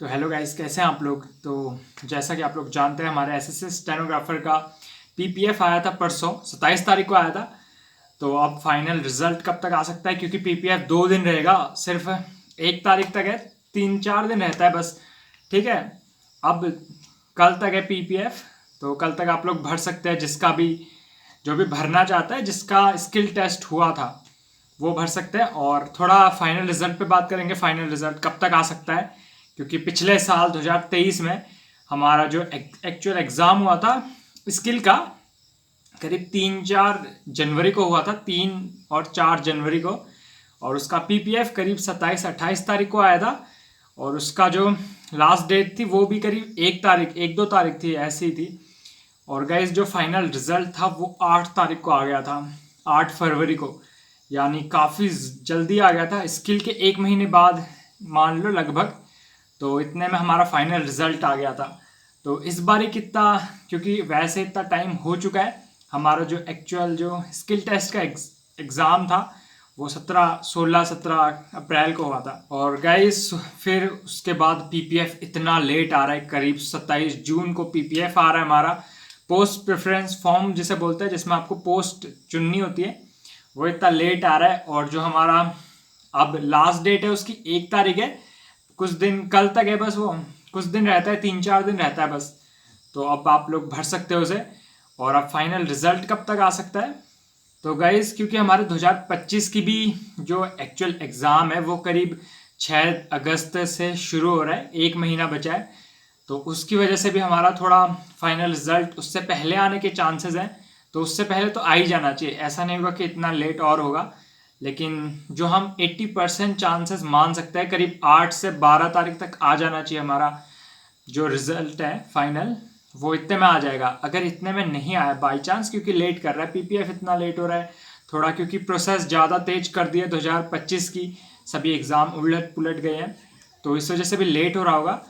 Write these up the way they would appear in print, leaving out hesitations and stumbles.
तो hello guys, कैसे हैं आप लोग। तो जैसा कि आप लोग जानते हैं, हमारे एसएससी स्टेनोग्राफर का पीपीएफ आया था परसों 27 तारीख को आया था। तो अब फाइनल रिजल्ट कब तक आ सकता है, क्योंकि पीपीएफ 2 दिन रहेगा, सिर्फ 1 तारीख तक है, 3-4 दिन रहता है बस। ठीक है, अब कल तक है पीपीएफ। तो कल तक आप लोग भर सकते हैं, जिसका भी जो भी भरना चाहता है, जिसका स्किल टेस्ट हुआ था वो भर सकते हैं। और थोड़ा फाइनल रिजल्ट पे बात करेंगे, फाइनल रिजल्ट कब तक आ सकता है, क्योंकि पिछले साल 2023 में हमारा जो एक्चुअल एग्ज़ाम हुआ था स्किल का, करीब 3-4 जनवरी को हुआ था, 3 और 4 जनवरी को। और उसका पीपीएफ करीब 27-28 तारीख को आया था। और उसका जो लास्ट डेट थी वो भी करीब 1 तारीख 1-2 तारीख थी, ऐसी थी। और गाइस, जो फाइनल रिजल्ट था वो 8 तारीख को आ गया था, 8 फरवरी को। यानी काफ़ी जल्दी आ गया था, स्किल के 1 महीने बाद मान लो लगभग। तो इतने में हमारा फाइनल रिजल्ट आ गया था। तो इस बारी कितना, क्योंकि वैसे इतना टाइम हो चुका है, हमारा जो एक्चुअल जो स्किल टेस्ट का एग्ज़ाम था वो 16-17 अप्रैल को हुआ था। और गाइस, फिर उसके बाद पीपीएफ इतना लेट आ रहा है, करीब 27 जून को पीपीएफ आ रहा है हमारा। पोस्ट प्रेफरेंस फॉर्म जिसे बोलते हैं, जिसमें आपको पोस्ट चुननी होती है, वो इतना लेट आ रहा है। और जो हमारा अब लास्ट डेट है उसकी 1 तारीख है, कुछ दिन कल तक है बस, वो कुछ दिन रहता है, 3-4 दिन रहता है बस। तो अब आप लोग भर सकते हो उसे। और अब फाइनल रिजल्ट कब तक आ सकता है, तो गाइज, क्योंकि हमारे 2025 की भी जो एक्चुअल एग्ज़ाम है वो करीब 6 अगस्त से शुरू हो रहा है, 1 महीना बचा है। तो उसकी वजह से भी हमारा थोड़ा फाइनल रिजल्ट उससे पहले आने के चांसेस हैं। तो उससे पहले तो आ ही जाना चाहिए, ऐसा नहीं होगा कि इतना लेट और होगा। लेकिन जो हम 80% चांसेस मान सकते हैं, करीब 8 से 12 तारीख तक आ जाना चाहिए हमारा जो रिजल्ट है फाइनल, वो इतने में आ जाएगा। अगर इतने में नहीं आया बाई चांस, क्योंकि लेट कर रहा है पीपीएफ, इतना लेट हो रहा है थोड़ा, क्योंकि प्रोसेस ज़्यादा तेज कर दिया 2025 की, सभी एग्ज़ाम उलट पुलट गए हैं, तो इस वजह से भी लेट हो रहा होगा।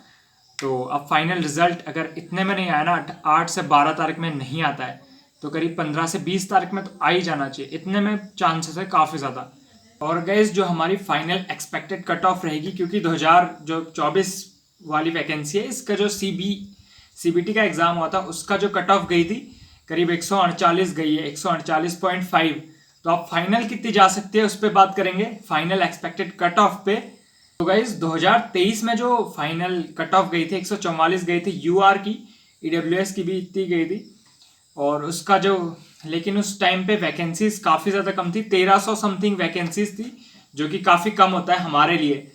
तो अब फाइनल रिजल्ट अगर इतने में नहीं आया ना, 8 से 12 तारीख में नहीं आता है, तो करीब 15 से 20 तारीख में तो आ ही जाना चाहिए, इतने में चांसेस है काफ़ी ज़्यादा। और गैस, जो हमारी फाइनल एक्सपेक्टेड कट ऑफ रहेगी, क्योंकि 2024 वाली वैकेंसी है, इसका जो सीबीटी का एग्ज़ाम हुआ था उसका जो कट ऑफ गई थी, करीब 148 गई है, 148.5। तो आप फाइनल कितनी जा सकती है उस पर बात करेंगे, फाइनल एक्सपेक्टेड कट ऑफ पे। तो गाइज, 2023 में जो फाइनल कट ऑफ गई थी 144 गई थी यूआर की, ईडब्ल्यूएस की भी इतनी गई थी। और उसका जो, लेकिन उस टाइम पे वैकेंसीज काफ़ी ज़्यादा कम थी, 1300 समथिंग वैकेंसीज थी, जो कि काफ़ी कम होता है हमारे लिए।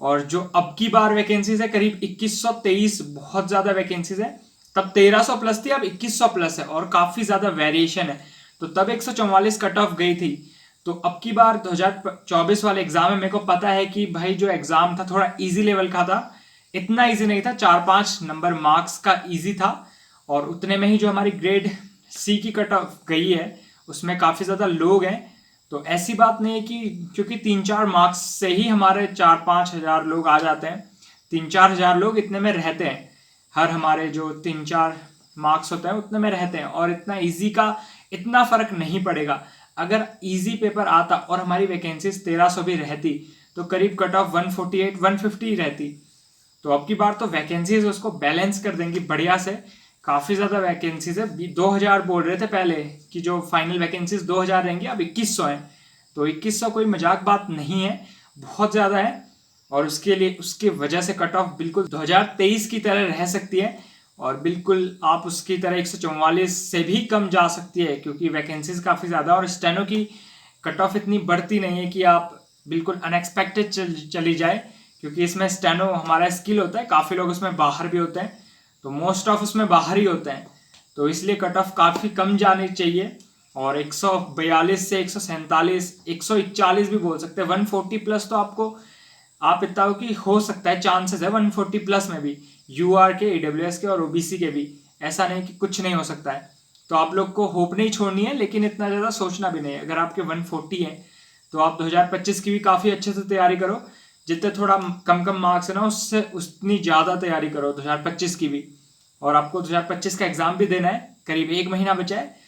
और जो अब की बार वैकेंसीज है करीब 2123, बहुत ज़्यादा वैकेंसीज है। तब 1300 प्लस थी, अब 2100 प्लस है, और काफ़ी ज़्यादा वेरिएशन है। तो तब 144 कट ऑफ गई थी। तो अब की बार 2024 वाले एग्जाम में मेरे को पता है कि भाई जो एग्जाम था थोड़ा इजी लेवल का था, इतना इजी नहीं था, 4-5 नंबर मार्क्स का इजी था। और उतने में ही जो हमारी ग्रेड सी की कट ऑफ गई है उसमें काफ़ी ज़्यादा लोग हैं। तो ऐसी बात नहीं है कि क्योंकि 3-4 मार्क्स से ही हमारे 4-5 हज़ार लोग आ जाते हैं, 3-4 हज़ार लोग इतने में रहते हैं, हर हमारे जो 3-4 मार्क्स होते हैं उतने में रहते हैं। और इतना इजी का इतना फ़र्क नहीं पड़ेगा। अगर इजी पेपर आता और हमारी वैकेंसीज 1300 भी रहती, तो करीब कट ऑफ 148-150 रहती। तो अब की बार तो वैकेंसीज उसको बैलेंस कर देंगी बढ़िया से, काफ़ी ज़्यादा वैकेंसीज है। 2000 बोल रहे थे पहले कि जो फाइनल वैकेंसीज 2000 रहेंगी, अब 2100 है। तो 2100 कोई मजाक बात नहीं है, बहुत ज़्यादा है। और उसके लिए, उसकी वजह से कट ऑफ बिल्कुल 2023 की तरह रह सकती है, और बिल्कुल आप उसकी तरह 144 से भी कम जा सकती है, क्योंकि वैकेंसीज काफ़ी ज़्यादा। और स्टेनो की कट ऑफ इतनी बढ़ती नहीं है कि आप बिल्कुल अनएक्सपेक्टेड चली जाए, क्योंकि इसमें स्टेनो हमारा स्किल होता है, काफ़ी लोग उसमें बाहर भी होते हैं, तो मोस्ट ऑफ उसमें बाहर ही होते हैं। तो इसलिए कट ऑफ काफ़ी कम जानी चाहिए। और 142 से 147, 141 भी बोल सकते हैं, 140 प्लस तो आपको, आप इतना हो कि हो सकता है, चांसेस है 140 प्लस में भी, यूआर के, ईडब्ल्यूएस के और ओबीसी के भी। ऐसा नहीं कि कुछ नहीं हो सकता है। तो आप लोग को होप नहीं छोड़नी है, लेकिन इतना ज़्यादा सोचना भी नहीं है। अगर आपके 140 हैं तो आप 2025 की भी काफ़ी अच्छे से तैयारी करो, जितने थोड़ा कम कम मार्क्स है ना, उससे उतनी ज़्यादा तैयारी करो 2025 की भी। और आपको 2025 का एग्ज़ाम भी देना है, करीब 1 महीना बचा है।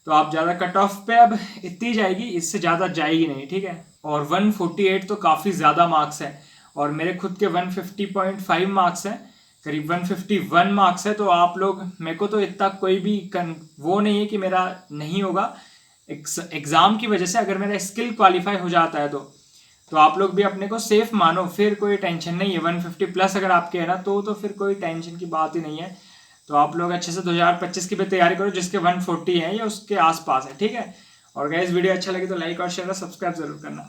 तो आप ज़्यादा कट ऑफ पे अब इतनी जाएगी, इससे ज़्यादा जाएगी नहीं, ठीक है। और 148 तो काफ़ी ज़्यादा मार्क्स है। और मेरे खुद के 150.5 मार्क्स हैं, करीब 151 मार्क्स है। तो आप लोग, मेरे को तो इतना कोई भी वो नहीं है कि मेरा नहीं होगा एग्ज़ाम की वजह से। अगर मेरा स्किल क्वालिफाई हो जाता है तो आप लोग भी अपने को सेफ मानो, फिर कोई टेंशन नहीं है। 150 प्लस अगर आपके है ना तो फिर कोई टेंशन की बात ही नहीं है। तो आप लोग अच्छे से 2025 की भी तैयारी करो, जिसके 140 है या उसके आसपास है, ठीक है। और गाइस वीडियो अच्छा लगे तो लाइक और शेयर और सब्सक्राइब जरूर करना।